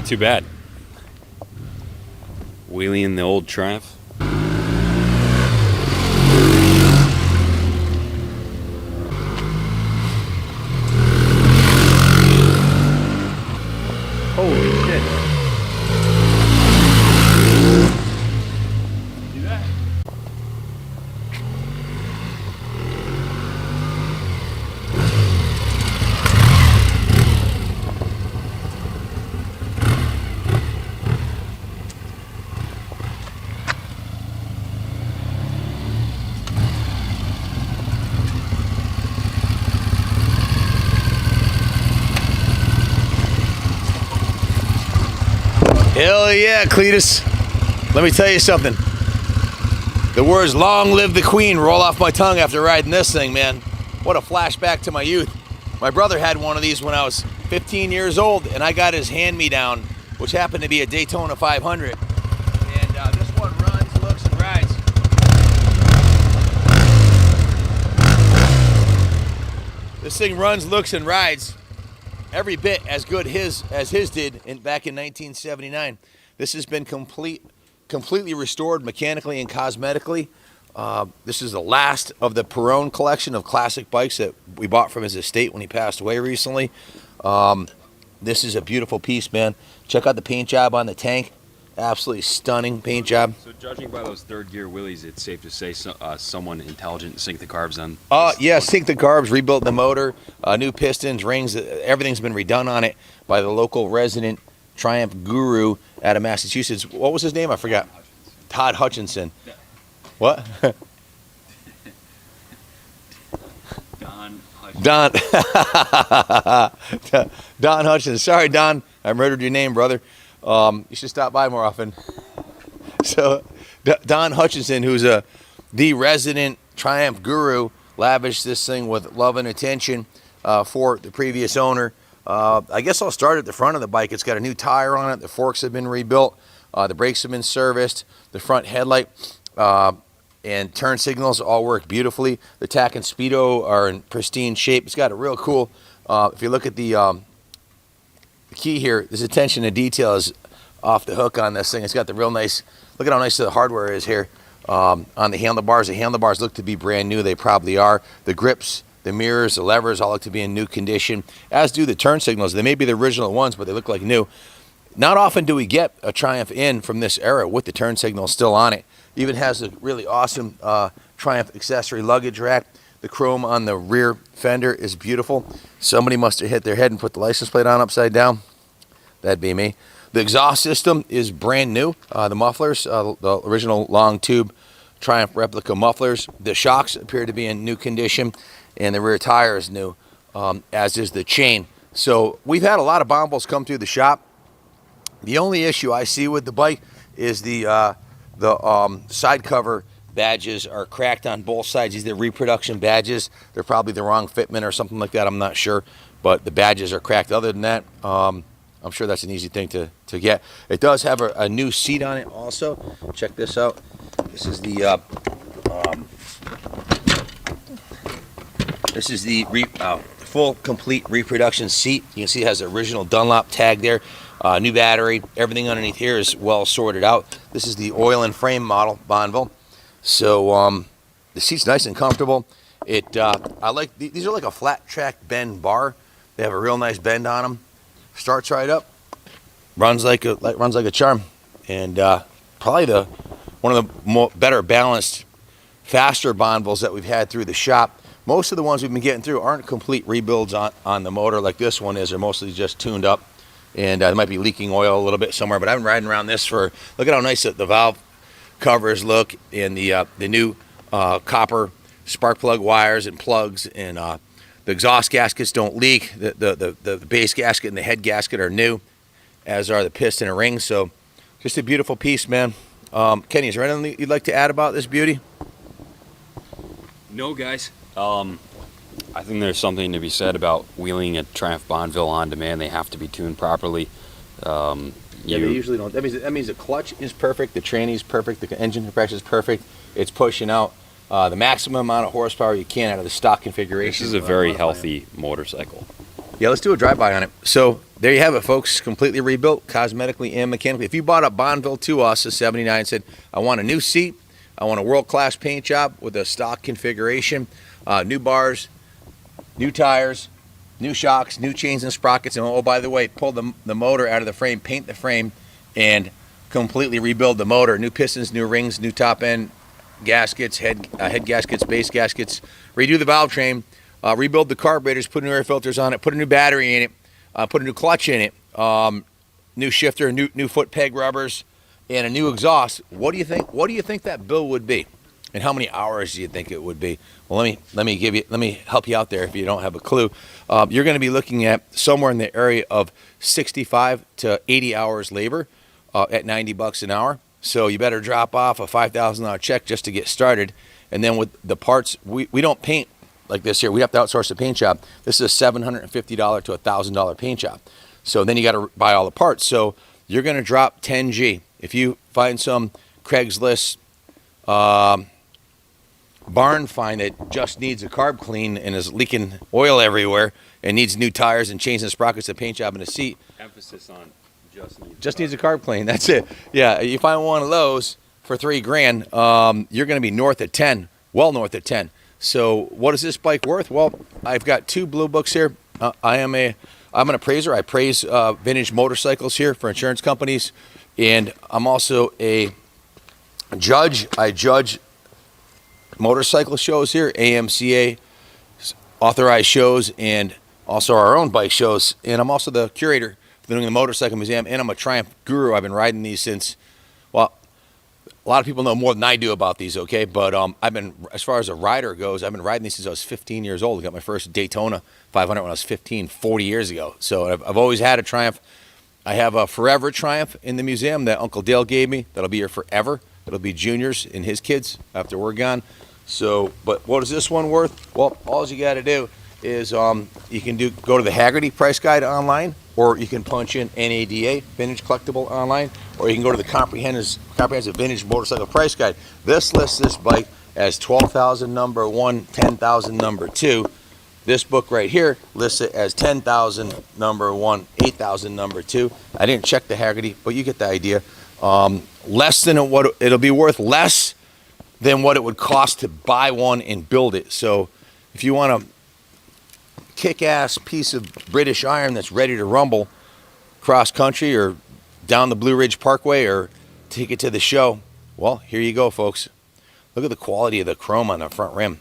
not too bad. Wheeling the old Triumph. Holy shit. See that? Hell yeah, Cletus. Let me tell you something. The words "long live the Queen" roll off my tongue after riding this thing, man. What a flashback to my youth. My brother had one of these when I was 15 years old, and I got his hand-me-down, which happened to be a Daytona 500. And this one runs, looks, and rides. This thing runs, looks, and rides every bit as good as his did back in 1979. This has been completely restored mechanically and cosmetically. This is the last of the Perron collection of classic bikes that we bought from his estate when he passed away recently. This is a beautiful piece, man. Check out the paint job on the tank. Absolutely stunning paint job. So judging by those third gear wheelies, it's safe to say someone intelligent synced the carbs on. Yeah, synced the carbs, rebuilt the motor, new pistons, rings, everything's been redone on it by the local resident Triumph guru out of Massachusetts. What was his name? I forgot. Todd Hutchinson. Yeah. What? Don Hutchinson. Sorry, Don. I murdered your name, brother. You should stop by more often. So, Don Hutchinson, who's the resident Triumph guru, lavished this thing with love and attention for the previous owner. I guess I'll start at the front of the bike. It's got a new tire on it. The forks have been rebuilt. The brakes have been serviced. The front headlight and turn signals all work beautifully. The tack and speedo are in pristine shape. It's got a real cool, if you look at the key here, this attention to detail is off the hook on this thing. It's got the real nice, look at how nice the hardware is here on the handlebars. The handlebars look to be brand new. They probably are. The grips, the mirrors, the levers all look to be in new condition, as do the turn signals. They may be the original ones, but they look like new. Not often do we get a Triumph in from this era with the turn signal still on it. Even has a really awesome Triumph accessory luggage rack. The chrome on the rear fender is beautiful. Somebody must have hit their head and put the license plate on upside down. That'd be me. The exhaust system is brand new. The mufflers, the original long tube Triumph replica mufflers. The shocks appear to be in new condition, and the rear tire is new, as is the chain. So we've had a lot of Bonnevilles come through the shop. The only issue I see with the bike is the side cover badges are cracked on both sides. These are reproduction badges. They're probably the wrong fitment or something like that. I'm not sure, but the badges are cracked. Other than that, I'm sure that's an easy thing to get. It does have a new seat on it also. Check this out. This is the full complete reproduction seat. You can see it has the original Dunlop tag there. New battery. Everything underneath here is well sorted out. This is the oil and frame model Bonneville. So the seat's nice and comfortable. I like these are like a flat track bend bar. They have a real nice bend on them. Starts right up, runs like a charm, and probably one of the better balanced, faster Bonnevilles that we've had through the shop. Most of the ones we've been getting through aren't complete rebuilds on the motor like this one is. They're mostly just tuned up, and they might be leaking oil a little bit somewhere. But I've been riding around this for. Look at how nice the valve covers look, and the new copper spark plug wires and plugs, and the exhaust gaskets don't leak. The base gasket and the head gasket are new, as are the piston and rings. So just a beautiful piece, man. Kenny, is there anything you'd like to add about this beauty? No, guys. I think there's something to be said about wheeling a Triumph Bonneville on demand. They have to be tuned properly. Yeah, they usually don't. That means the clutch is perfect, the tranny is perfect, the engine compression is perfect. It's pushing out the maximum amount of horsepower you can out of the stock configuration. This is a very healthy motorcycle. Yeah, let's do a drive-by on it. So there you have it, folks. Completely rebuilt, cosmetically and mechanically. If you bought a Bonneville to us, a 79, said, I want a new seat, I want a world-class paint job with a stock configuration, new bars, new tires, new shocks, new chains and sprockets, and oh, by the way, pull the motor out of the frame, paint the frame, and completely rebuild the motor. New pistons, new rings, new top end gaskets, head gaskets, base gaskets, redo the valve train, rebuild the carburetors, put new air filters on it, put a new battery in it, put a new clutch in it, new shifter, new foot peg rubbers, and a new exhaust. What do you think? What do you think that bill would be, and how many hours do you think it would be? Well, let me help you out there if you don't have a clue. You're going to be looking at somewhere in the area of 65 to 80 hours labor at $90 an hour. So you better drop off a $5,000 check just to get started, and then with the parts, we don't paint like this here. We have to outsource the paint job. This is a $750 to $1,000 paint job. So then you got to buy all the parts. So you're going to drop 10G. If you find some Craigslist barn find that just needs a carb clean and is leaking oil everywhere and needs new tires and chains and sprockets, a paint job and a seat. Emphasis on just needs a carb clean. That's it. Yeah, you find one of those for $3,000, you're going to be north of 10, well north of 10. So what is this bike worth? Well, I've got two blue books here. I'm an appraiser. I appraise vintage motorcycles here for insurance companies, and I'm also a judge. I judge motorcycle shows here, AMCA authorized shows, and also our own bike shows. And I'm also the curator for the Motorcycle Museum, and I'm a Triumph guru. I've been riding these since, well, a lot of people know more than I do about these, okay? But I've been, as far as a rider goes, I've been riding these since I was 15 years old. I got my first Daytona 500 when I was 15, 40 years ago. So I've always had a Triumph. I have a Forever Triumph in the museum that Uncle Dale gave me. That'll be here forever. It'll be Junior's and his kids after we're gone. So, but what is this one worth? Well, all you got to do is you can go to the Haggerty price guide online, or you can punch in NADA, Vintage Collectible, online, or you can go to the Comprehensive Vintage Motorcycle Price Guide. This lists this bike as 12,000 number one, 10,000 number two. This book right here lists it as 10,000 number one, 8,000 number two. I didn't check the Haggerty, but you get the idea. Less than what it'll be worth, less than what it would cost to buy one and build it. So if you want a kick-ass piece of British iron that's ready to rumble cross country or down the Blue Ridge Parkway or take it to the show, well, here you go, folks. Look at the quality of the chrome on the front rim.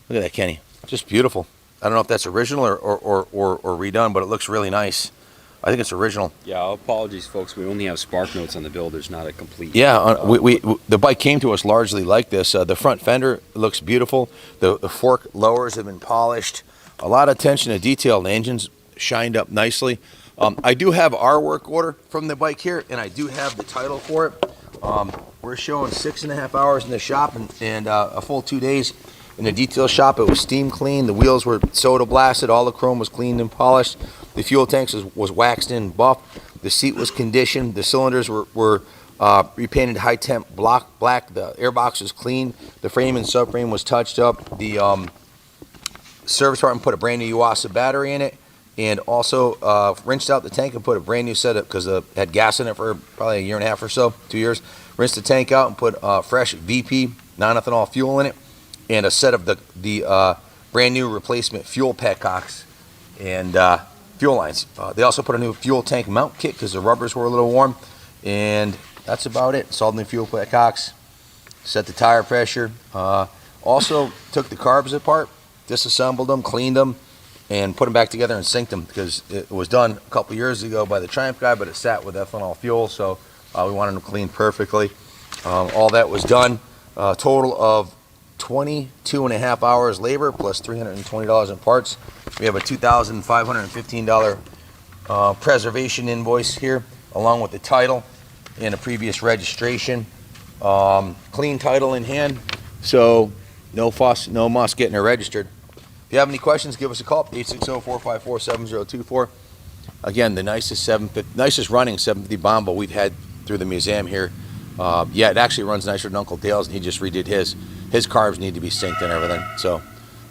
Look at that, Kenny. Just beautiful. I don't know if that's original or redone, but it looks really nice. I think it's original. Yeah, apologies, folks. We only have spark notes on the build. There's not a complete... Yeah, the bike came to us largely like this. The front fender looks beautiful. The fork lowers have been polished. A lot of attention to detail. The engine's shined up nicely. I do have our work order from the bike here, and I do have the title for it. We're showing 6.5 hours in the shop and a full 2 days in the detail shop. It was steam cleaned. The wheels were soda blasted. All the chrome was cleaned and polished. The fuel tanks was waxed in, buffed. The seat was conditioned. The cylinders were repainted high temp black. The airbox was clean. The frame and subframe was touched up. The service department put a brand new Yuasa battery in it, and also rinsed out the tank and put a brand new setup because it had gas in it for probably a year and a half or so, 2 years. Rinsed the tank out and put fresh VP non-ethanol fuel in it, and a set of the brand new replacement fuel petcocks and fuel lines. They also put a new fuel tank mount kit because the rubbers were a little warm, and that's about it. Installed new fuel petcocks, set the tire pressure. Also took the carbs apart, disassembled them, cleaned them, and put them back together and synced them because it was done a couple years ago by the Triumph guy, but it sat with ethanol fuel, so we wanted them cleaned perfectly. All that was done. Total of 22.5 hours labor plus $320 in parts. We have a $2,515 preservation invoice here, along with the title and a previous registration. Clean title in hand, so no fuss, no muss getting it registered. If you have any questions, give us a call, 860-454-7024. Again, the nicest running 750 Bonneville we've had through the museum here. Yeah, it actually runs nicer than Uncle Dale's, and he just redid his. His carbs need to be synced and everything, so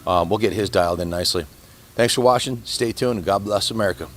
we'll get his dialed in nicely. Thanks for watching. Stay tuned, and God bless America.